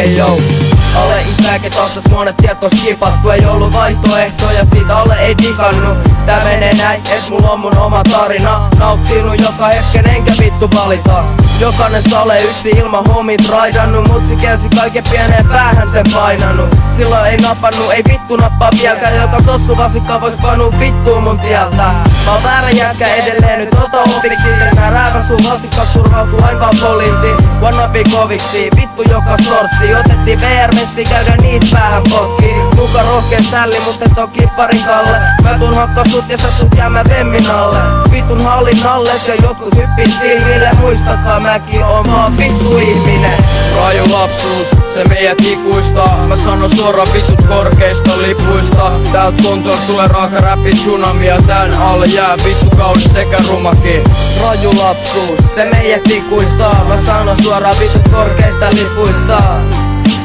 yo. Ale isäkin ostas monet tiet on skipattu. Ei ollu vaihtoehtoja, siitä Ale ei digannu. Tää menee näin, et mulla on mun oma tarina. Nauttinut joka hetken enkä vittu valita. Jokainen sale yksi ilman homit raidannu. Mutsi kelsi kaiken pieneen päähän sen painannu. Silloin ei napannu, ei vittu nappaa vieläkään. Joka sossu vasikka vois panu vittuun mun tieltä. Mä oon väärä jätkä edelleen, nyt ota opiksi. Nää räävä sun vasikkaksi turvautuu aina vaan poliisiin. Wannabe koviksi, vittu joka sortti. Otettiin VR-messi, käydä niit päähän potkii. Muka rohkeen sälli, mut et oo kipparin Kalle. Mä tuun hakkaa sut ja sä tuut jäämään vemmin alle. Vitun hallin alle, ja jotkut hyppii silmille. Muistakaa, mäkin oon vaan vittu ihminen. Raju lapsuus, se meidät ikuistaa. Mä sanon suoraan vitut korkeista lipuista. Täältä Kontolta tulee raaka räpi tsunami ja tän alle jää vittu kaunis sekä rumakin. Raju lapsuus, se meidät ikuistaa. Mä sanon suoraan vitut korkeista lipuista.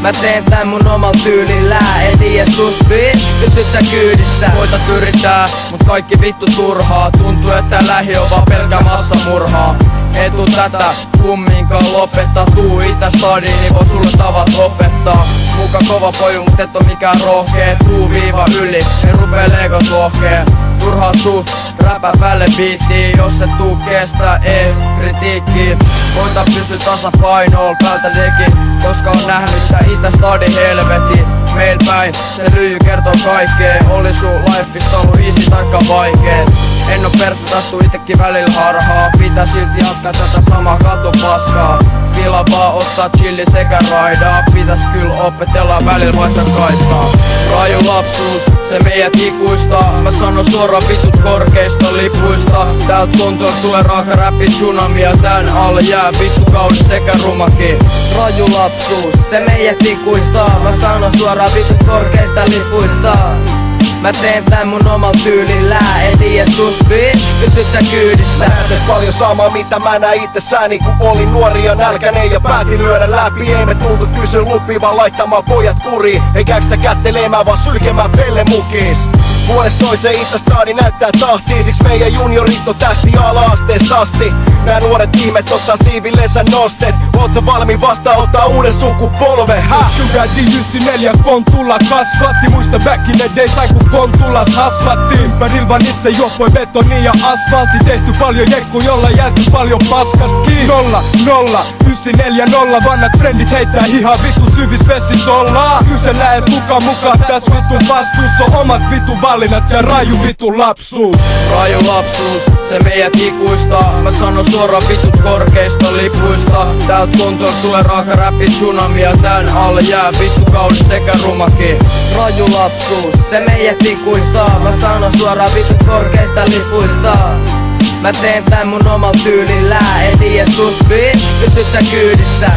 Mä teen tän mun omal tyylillä. En tiedä sus bitch, pysyt sä kyydissä. Voitat yrittää, mut kaikki vittu turhaa. Tuntuu että lähi on vaan pelkä massamurhaa. Ei tuu tätä kumminkaan lopettaa. Tuu itä stadiin, niin voi sulle tavat opettaa. Muka kova poju, mut et oo mikään rohkee. Tuu viiva yli, niin rupee legot lohkee. Turhaa suu, räpä päälle biittiin. Jos et tuu kestää ees kritiikkiin. Koita pysy tasapainolla päältä deki. Koska on nähnyt tää itä stadin helvetin. Meil päin se lyijy kertoo kaikkee. Oli sun lifeista ollu easy taikka vaikeet. En oo pertutastu itekin välillä harhaa. Pitää silti jatkaa tätä samaa katupaskaa. Vila vaan ottaa chilli sekä raidaa. Pitäis kyl opetella välillä vaihtaa kaistaa. Raju lapsuus, se meidät ikuistaa. Mä sanon suoraan vitut korkeista lipuista. Täältä Kontolta tulee raaka räpi tsunami ja tän alle jää vittu kaunis sekä rumakin. Raju lapsuus, se meidät ikuistaa. Mä sanon suoraan vitut korkeista lipuista. Mä teen tän mun omal tyylillä. En tiedä sus bitch, pysyt sä kyydissä. Näytäis paljon samaa mitä mä näin itsessäni kun olin nuori ja nälkäinen ja päätin lyödä läpi. Ei me tultu kysy lupia vaan laittamaan pojat kuriin. Ei käykstä kättelemään vaan sylkemään pellemukiis. Vuodesta toiseen Itä-stadi näyttää tahtiin. Siks meidän juniorit on tähti ala-asteesta asti. Nää nuoret ihmet ottaa siivillensä nostet. Oot sä valmiin vastaanottaa uuden sukupolven? Sugar D94 Kontulla kasvatti. Muista back in the days aina kun Kontullas hasvatti. Ympärillä vaan niistä juopoi betoni ja asfaltti. Tehty paljon jekku jolla jääty paljon paskast kiinni. 940 vanhat frendit heittää ihan vitu syvis vessis ollaan. Kysellään et kuka mukaan täs vitun vastuus on omat vitu valinnat ja raju vitu lapsuus. Raju lapsuus, se meidät ikuistaa. Mä sanon suoraan vitut korkeista lipuista. Täältä Kontolta tulee raaka räpi tsunami ja tän alle jää vittu kaunis sekä rumakin. Raju lapsuus, se meidät ikuistaa. Mä sanon suoraan vitut korkeista lipuista. Mä teen tän mun omal tyylillä. En tiedä sus bitch, pysyt sä kyydissä.